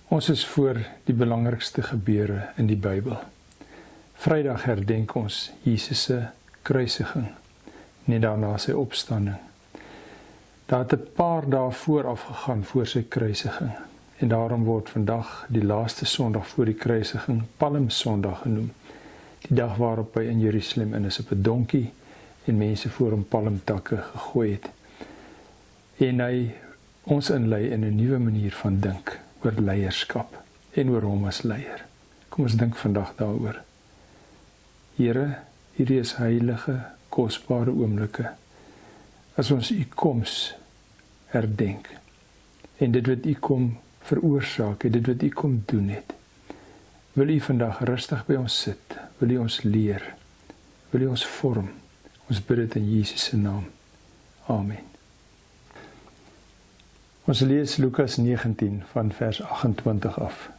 Ons is voor die belangrikste gebeure in die Bybel. Vrydag herdenk ons Jesus se kruisiging, net daarna sy opstanding. Daar het 'n paar dae vooraf gegaan voor sy kruisiging, en daarom word vandag die laaste Sondag voor die kruisiging Palmsondag genoem. Die dag waarop hy in Jerusalem in is op 'n donkie en mense voor hom palmtakke gegooi het. En hy ons inlei in 'n nuwe manier van dink oor leierskap en oor hom as leier. Kom ons dink vandag daaroor. Here, hierdie is heilige, kosbare oomblikke, as ons u koms herdenk, en dit wat u kom veroorsaak, en dit wat u kom doen het. Wil u vandag rustig by ons sit, wil u ons leer, wil u ons vorm. Ons bid dit in Jesus se naam. Amen. Ons lees Lukas 19 van vers 28 af.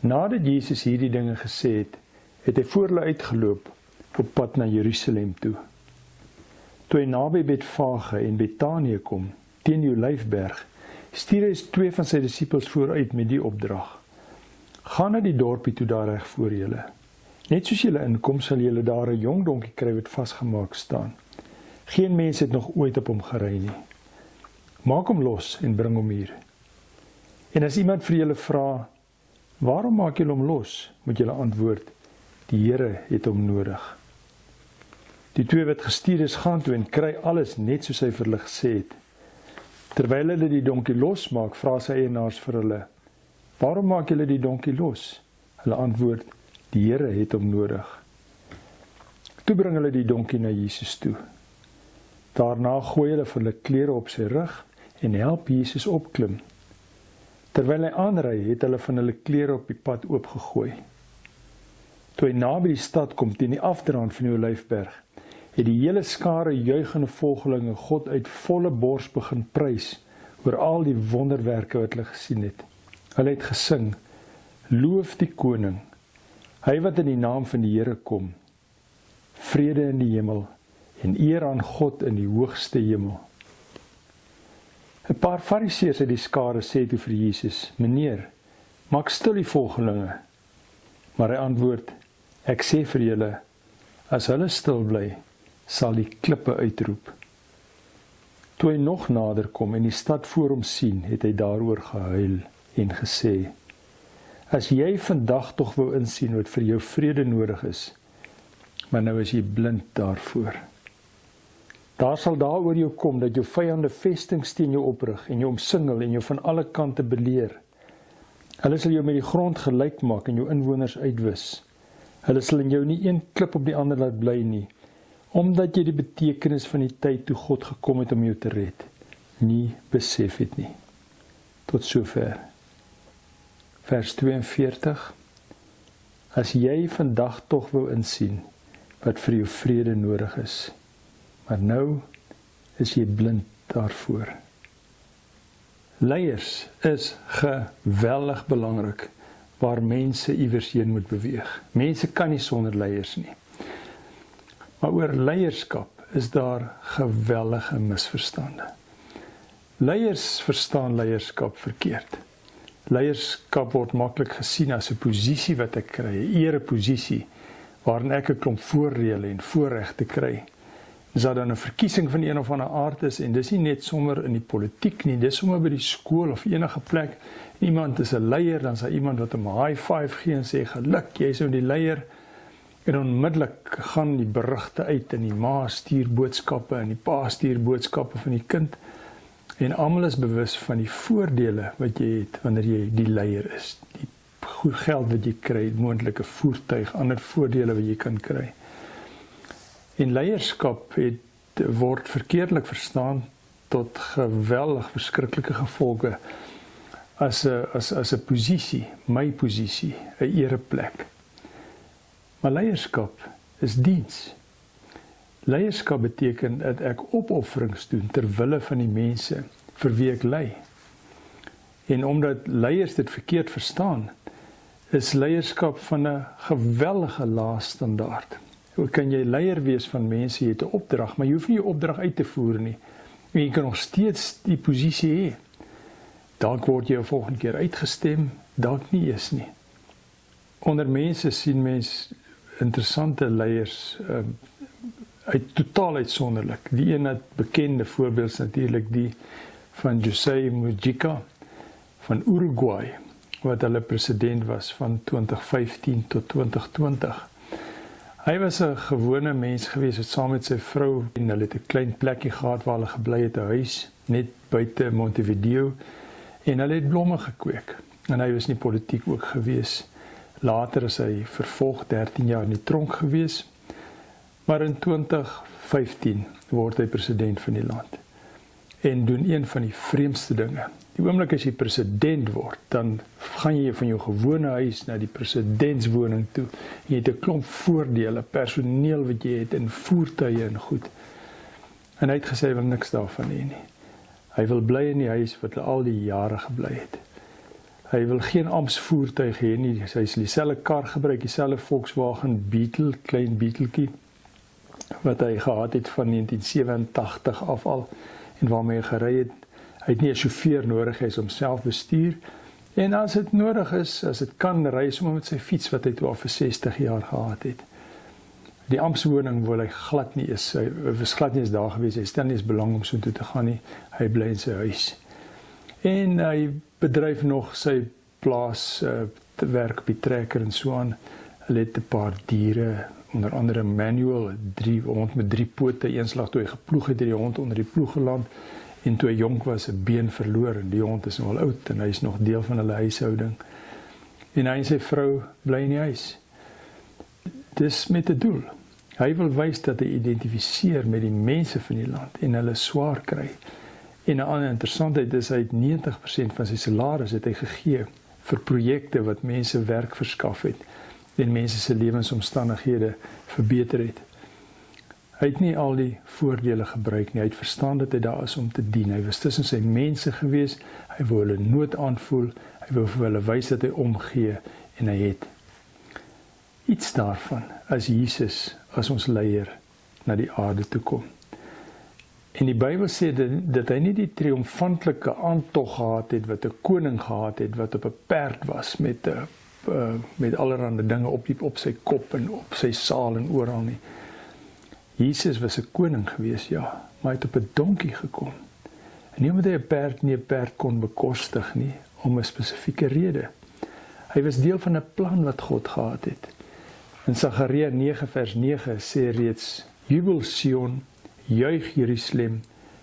Nadat Jesus hierdie dinge gesê het, het hy voor hulle uitgeloop op pad na Jerusalem toe. Toe hy naby Betfage en Betanië kom, teen die Olyfberg, stuur hy 2 van sy disippels vooruit met die opdrag: Gaan na die dorpie toe daar reg voor julle. Net soos julle inkom, sal julle daar 'n jong donkie kry wat vasgemaak staan. Geen mens het nog ooit op hom gery nie. Maak hom los en bring hom hier. En as iemand vir julle vra, waarom maak julle hom los, moet julle antwoord, die Here het hom nodig. Die 2 wat gestuur is, gaan toe en kry alles net soos hy vir hulle gesê het. Terwyl hulle die donkie losmaak, vra sy eienaars vir hulle, waarom maak julle die donkie los? Hulle antwoord, die Here het hom nodig. Toe bring hulle die donkie na Jesus toe. Daarna gooi hulle vir hulle klere op sy rug en help Jesus opklim. Terwyl hy aanry, het hulle van hulle klere op die pad oopgegooi. Toe hy naby die stad kom, teen die afdraand van die Olyfberg, het die hele skare juigende volgelinge God uit volle bors begin prys oor al die wonderwerke wat hulle gesien het. Hulle het gesing, loof die koning, hy wat in die naam van die Here kom, vrede in die hemel en eer aan God in die hoogste hemel. 'n Paar fariseërs uit die skare sê toe vir Jesus, Meneer, maak stil die volgelinge. Maar hy antwoord, ek sê vir julle, as hulle stil bly, sal die klippe uitroep. Toe hy nog nader kom en die stad voor hom sien, het hy daaroor gehuil en gesê, as jy vandag tog wou insien wat vir jou vrede nodig is, maar nou is jy blind daarvoor. Daar sal daaroor jou kom dat jou vyande vestings teen jou oprig en jou omsingel en jou van alle kante beleer. Hulle sal jou met die grond gelyk maak en jou inwoners uitwis. Hulle sal in jou nie een klip op die ander laat bly nie, omdat jy die betekenis van die tyd toe God gekom het om jou te red, nie besef het nie. Tot sover. Vers 42. As jy vandag tog wou insien wat vir jou vrede nodig is, maar nou is jy blind daarvoor. Leiers is geweldig belangrik waar mense iewers heen moet beweeg. Mense kan nie sonder leiers nie. Maar oor leierskap is daar geweldige misverstande. Leiers verstaan leierskap verkeerd. Leierskap word maklik gesien as 'n posisie wat ek kry, 'n ereposisie, waarin ek 'n klomp voordele en voorregte kry. As daar dan 'n verkiesing van een of ander aard is, en dis nie net sommer in die politiek nie, dis sommer by die skool of enige plek, iemand is 'n leier, dan is daar iemand wat hom 'n high five gee en sê, geluk, jy is nou die leier, en onmiddellik gaan die berigte uit, en die ma stuur boodskappe, en die pa stuur boodskappe van die kind, en almal is bewus van die voordele wat jy het, wanneer jy die leier is, die goed geld wat jy kry, moontlike voertuig, ander voordele wat jy kan kry. En leierskap word verkeerdelik verstaan tot geweldig verskriklike gevolge as 'n posisie, my posisie, 'n ereplek. Maar leierskap is diens. Leierskap beteken dat ek opofferings doen ter wille van die mense vir wie ek lei. En omdat leiers dit verkeerd verstaan, is leierskap van 'n geweldige lae standaard. Hoe kan jy leier wees van mense, jy het 'n opdrag, maar jy hoef nie jou opdrag uit te voer nie. En jy kan nog steeds die posisie hê. Dalk word jy 'n volgende keer uitgestem, dalk nie eens nie. Onder mense sien mens interessante leiers totaal uitsonderlik. Die een bekende voorbeeld is natuurlik die van José Mujica van Uruguay, wat hulle president was van 2015 tot 2020. Hy was 'n gewone mens gewees wat saam met sy vrou en hulle het 'n klein plekkie gehad waar hulle gebly het, 'n huis net buite Montevideo, en hulle het blomme gekweek. En hy was nie politiek ook gewees. Later is hy vervolg 13 jaar in die tronk gewees, maar in 2015 word hy president van die land. En doen een van die vreemdste dinge. Die oomblik as jy president word, dan gaan jy van jou gewone huis na die presidentswoning toe. Jy het 'n klomp voordele, personeel wat jy het, en voertuie en goed. En hy het gesê, hy wil niks daarvan hê nie. Hy wil bly in die huis wat hy al die jare gebly het. Hy wil geen amptsvoertuig hê nie. Hy sal dieselfde kar gebruik, dieselfde Volkswagen Beetle, klein Beetletjie, wat hy gehad het van 1987 af al, en waarmee hy gery het. Hy het nie 'n sjofeur nodig, hy is homself bestuur. En as dit nodig is, as dit kan, ry sommer met sy fiets wat hy toe al vir 60 jaar gehad het. Die amptswoning wil hy glad nie eens, hy was glad nie eens daar gewees, hy stel nie eens belang om so toe te gaan nie, hy bly in sy huis. En hy bedryf nog sy plaas te werk op die trekker en so aan. Hulle het 'n paar diere, onder andere Manuel, 'n hond met 3 pote, eenslag toe hy geploeg het, die hond onder die ploeg geland, en toe hy jonk was, 'n been verloor, en die hond is nou al oud, en hy is nog deel van hulle huishouding. En hy en sy vrou bly in die huis. Dis met 'n doel. Hy wil wys dat hy identifiseer met die mense van die land, en hulle swaar kry. En 'n ander interessantheid is, hy het 90% van sy salaris het hy gegee vir projekte wat mense werk verskaf het, en mense se lewensomstandighede verbeter het. Hy het nie al die voordele gebruik nie, hy het verstaan dat hy daar is om te dien. Hy was tussen sy mense gewees, hy wou hulle nood aanvoel, hy wou vir hulle wys dat hy omgee, en hy het iets daarvan as Jesus, as ons leier, na die aarde toe kom. En die Bybel sê dat hy nie die triomfantelike aantog gehad het, wat 'n koning gehad het, wat op 'n perd was, met allerhande dinge op sy kop, en op sy saal en oral nie. Jesus was 'n koning gewees, ja, maar hy het op 'n donkie gekom. En nie omdat hy 'n perd kon bekostig nie, om 'n spesifieke rede. Hy was deel van 'n plan wat God gehad het. In Sagaria 9 vers 9 sê reeds, Jubel Sion, juig Jerusalem,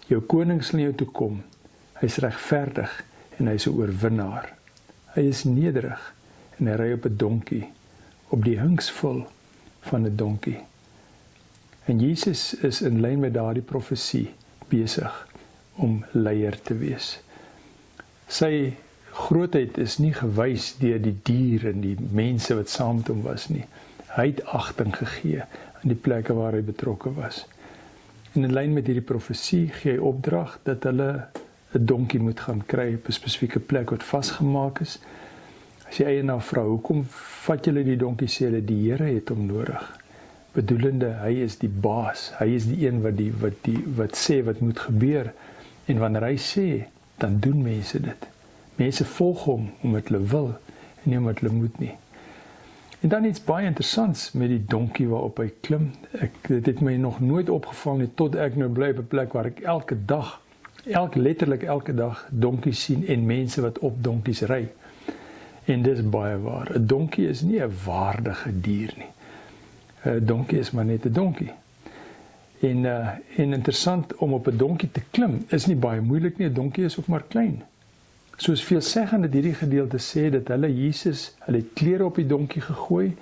jou koning sal na jou toe kom. Hy is regverdig en hy is 'n oorwinnaar. Hy is nederig en hy ry op 'n donkie, op die hingsvul van 'n donkie. En Jesus is in lyn met daardie profesie besig om leier te wees. Sy grootheid is nie gewys deur die dier en die mense wat saam met hom was nie. Hy het agting gegee aan die plekke waar hy betrokke was. En in lyn met hierdie profesie gee hy opdrag dat hulle 'n donkie moet gaan kry op 'n spesifieke plek wat vasgemaak is. As jy eienaar vra, hoekom vat julle die donkie, sê hulle, die Here het hom nodig. Bedoelende, hy is die baas, hy is die een wat sê wat moet gebeur, en wanneer hy sê, dan doen mense dit. Mense volg hom omdat hulle wil, en nie omdat hulle moet nie. En dan iets baie interessants met die donkie waarop hy klim. Dit het my nog nooit opgeval nie, tot ek nou bly op 'n plek waar ek letterlik elke dag donkies sien, en mense wat op donkies ry. En dis baie waar, 'n donkie is nie 'n waardige dier nie. 'n Donkie is maar net 'n donkie. En interessant, om op 'n donkie te klim, is nie baie moeilik nie, 'n donkie is ook maar klein. Soos veelzeggend het hierdie gedeelte sê, dat hulle het klere op die donkie gegooi,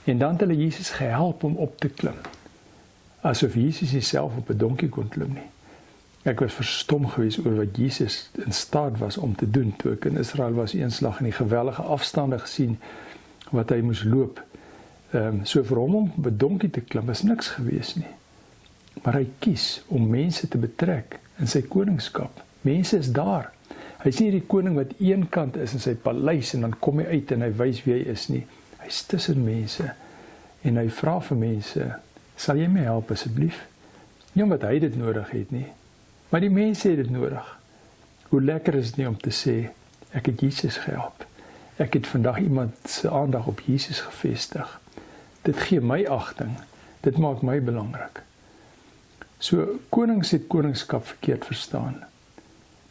en dan het hulle Jesus gehelp om op te klim. Asof Jesus nie self op 'n donkie kon klim nie. Ek was verstom geweest oor wat Jesus in staat was om te doen, toe ek in Israel was eenslag, en die geweldige afstande gesien, wat hy moes loop. So vir hom om op 'n donkie te klim is niks gewees nie. Maar hy kies om mense te betrek in sy koningskap. Mense is daar. Hy is nie die koning wat een kant is in sy paleis, en dan kom hy uit en hy wys wie hy is nie. Hy is tussen mense, en hy vra vir mense, sal jy my help asseblief? Nie omdat hy dit nodig het nie, maar die mense het dit nodig. Hoe lekker is dit nie om te sê, ek het Jesus gehelp. Ek het vandag iemand se aandag op Jesus gevestig. Dit gee my agting. Dit maak my belangrik. So, konings het koningskap verkeerd verstaan.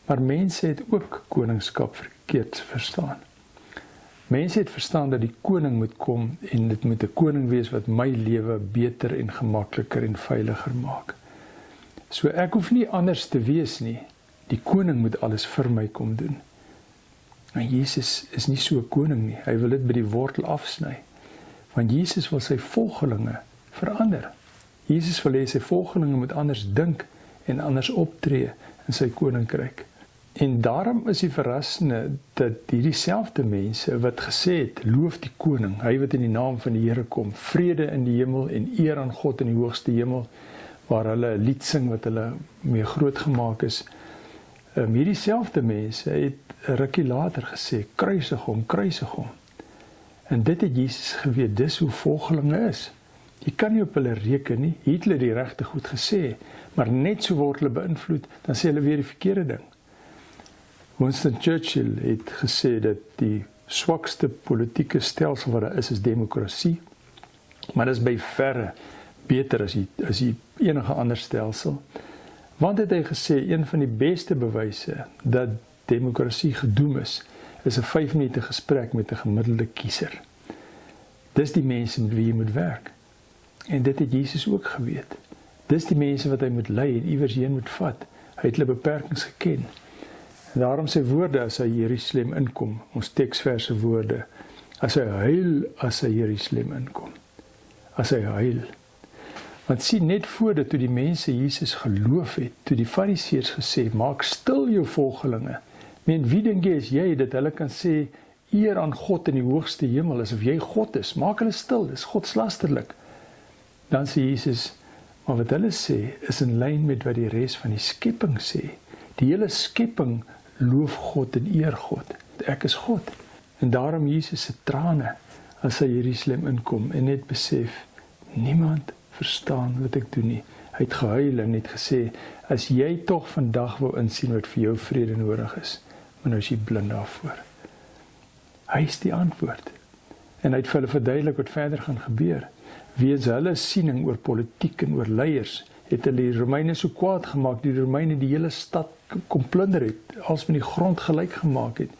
Maar mense het ook koningskap verkeerd verstaan. Mense het verstaan dat die koning moet kom en dit moet 'n koning wees wat my lewe beter en gemakliker en veiliger maak. So ek hoef nie anders te wees nie. Die koning moet alles vir my kom doen. En Jesus is nie so 'n koning nie. Hy wil dit by die wortel afsny. Want Jesus wil sy volgelinge verander. Jesus wil hê sy volgelinge moet anders dink en anders optree in sy koninkryk. En daarom is die verrassende dat hierdie selfde mense wat gesê het, loof die koning, hy wat in die naam van die Here kom, vrede in die hemel en eer aan God in die hoogste hemel, waar hulle 'n lied sing wat hulle mee groot gemaak is. Hierdie selfde mense het 'n rukkie later gesê, kruisig hom, kruisig hom. En dit het Jesus geweet, dis hoe volgelinge is. Jy kan nie op hulle reken nie, Hitler het die regte goed gesê, maar net so word hulle beïnvloed, dan sê hulle weer die verkeerde ding. Winston Churchill het gesê dat die swakste politieke stelsel wat daar is demokrasie, maar dit is by verre beter as die enige ander stelsel. Want het hy gesê, een van die beste bewyse dat demokrasie gedoem is 'n 5 minute gesprek met 'n gemiddelde kiezer. Dis die mense met wie jy moet werk. En dit het Jesus ook geweet. Dis die mense wat hy moet lei en iewers heen moet vat. Hy het hulle beperkings geken. En daarom sy woorde as hy Jerusalem inkom, ons teksverse woorde, as hy huil as hy Jerusalem inkom. As hy huil. Want sien, net voordat toe die mense Jesus geloof het, toe die Fariseërs gesê, maak stil jou volgelinge. Wie dink jy is jy, dat hulle kan sê, eer aan God in die hoogste hemel, asof jy God is, maak hulle stil, dis godslasterlik. Dan sê Jesus, maar wat hulle sê, is in lyn met wat die res van die skepping sê. Die hele skepping loof God en eer God, ek is God. En daarom Jesus se trane, as hy Jerusalem inkom, en net besef, niemand verstaan wat ek doen nie. Hy het gehuil en het gesê, as jy tog vandag wil insien wat vir jou vrede nodig is, maar nou is jy blind daarvoor. Hy is die antwoord. En hy het vir hulle verduidelik wat verder gaan gebeur. Weens hulle siening oor politiek en oor leiers, het hulle die Romeine so kwaad gemaak, die Romeine die hele stad kom plunder het, als met die grond gelyk gemaak het,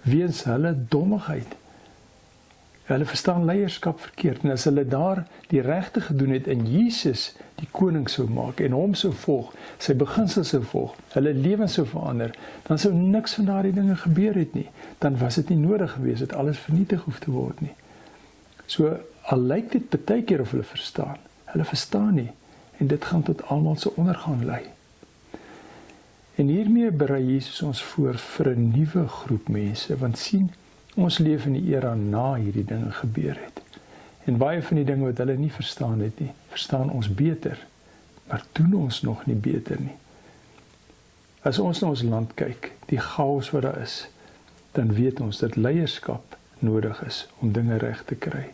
weens hulle dommigheid. Hulle verstaan leierskap verkeerd, en as hulle daar die regte gedoen het en Jesus die koning sou maak, en hom sou volg, sy beginsels sou volg, hulle lewens sou verander, dan sou niks van daardie dinge gebeur het nie, dan was dit nie nodig gewees, dat alles vernietig hoef te word nie. So, al lyk dit baie keer of hulle verstaan nie, en dit gaan tot almal se ondergang lei. En hiermee berei Jesus ons voor vir 'n nuwe groep mense, want sien, ons leef in die era na hierdie dinge gebeur het. En baie van die dinge wat hulle nie verstaan het nie, verstaan ons beter, maar doen ons nog nie beter nie. As ons na ons land kyk, die chaos wat daar is, dan weet ons dat leierskap nodig is om dinge reg te kry.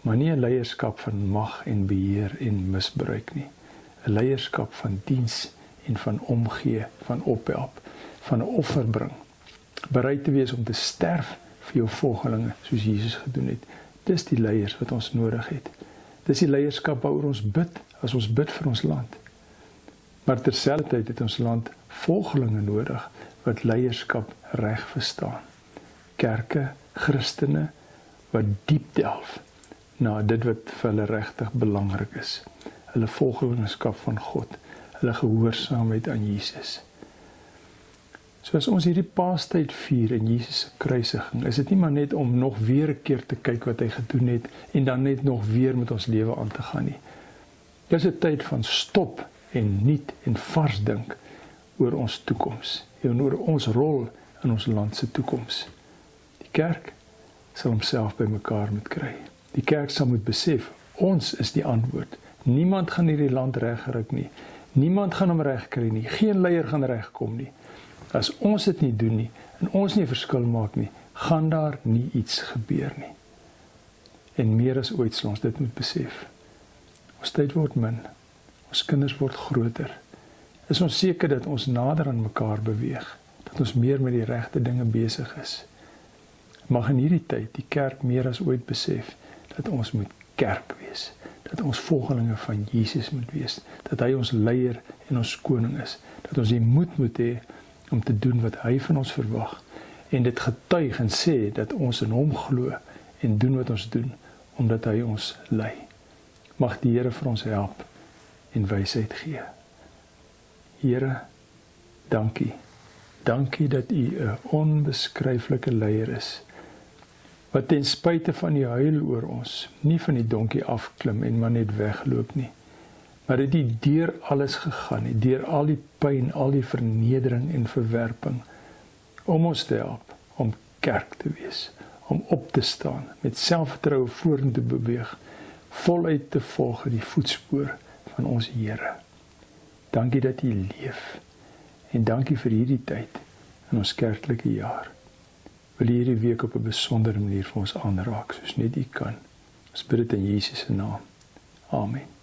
Maar nie 'n leierskap van mag en beheer en misbruik nie. 'n Leierskap van diens en van omgee, van ophelp, van 'n offer bring. Bereid te wees om te sterf vir jou volgelinge, soos Jesus gedoen het. Dis die leiers wat ons nodig het. Dis die leierskap waaroor ons bid, as ons bid vir ons land. Maar terselfdertyd het ons land volgelinge nodig, wat leierskap reg verstaan. Kerke, Christene, wat diep delf na dit wat vir hulle regtig belangrik is. Hulle volgelingskap van God, hulle gehoorsaamheid aan Jesus. So as ons hierdie Paastyd vier in Jesus se kruisiging, is dit nie maar net om nog weer 'n keer te kyk wat hy gedoen het en dan net nog weer met ons lewe aan te gaan nie. Dis 'n tyd van stop en nuut en vars dink oor ons toekoms en oor ons rol in ons land se toekoms. Die kerk sal homself bymekaar moet kry. Die kerk sal moet besef, ons is die antwoord. Niemand gaan hierdie land regryk nie. Niemand gaan hom regkry nie. Geen leier gaan regkom nie. As ons dit nie doen nie, en ons nie verskil maak nie, gaan daar nie iets gebeur nie. En meer as ooit sal ons dit moet besef. Ons tyd word min. Ons kinders word groter. Is ons seker dat ons nader aan mekaar beweeg. dat ons meer met die regte dinge besig is. Mag in hierdie tyd die kerk meer as ooit besef dat ons moet kerk wees, dat ons volgelinge van Jesus moet wees, dat hy ons leier en ons koning is, dat ons die moed moet hê om te doen wat hy van ons verwag en dit getuig en sê dat ons in hom glo en doen wat ons doen, omdat hy ons lei. Mag die Here vir ons help en wysheid gee. Here, dankie. Dankie dat u 'n onbeskryflike leier is, wat ten spyte van die huil oor ons, nie van die donkie afklim en maar net wegloop nie, maar dat u deur alles gegaan het, deur al die pyn, al die vernedering en verwerping, om ons te help, om kerk te wees, om op te staan, met selfvertroue vorentoe beweeg, voluit te volg die voetspoor van ons Here. Dankie dat u leef, en dankie vir hierdie tyd in ons kerklike jaar. Wil u hierdie week op 'n besondere manier vir ons aanraak, soos net u kan. Ons bid dit in Jesus se naam. Amen.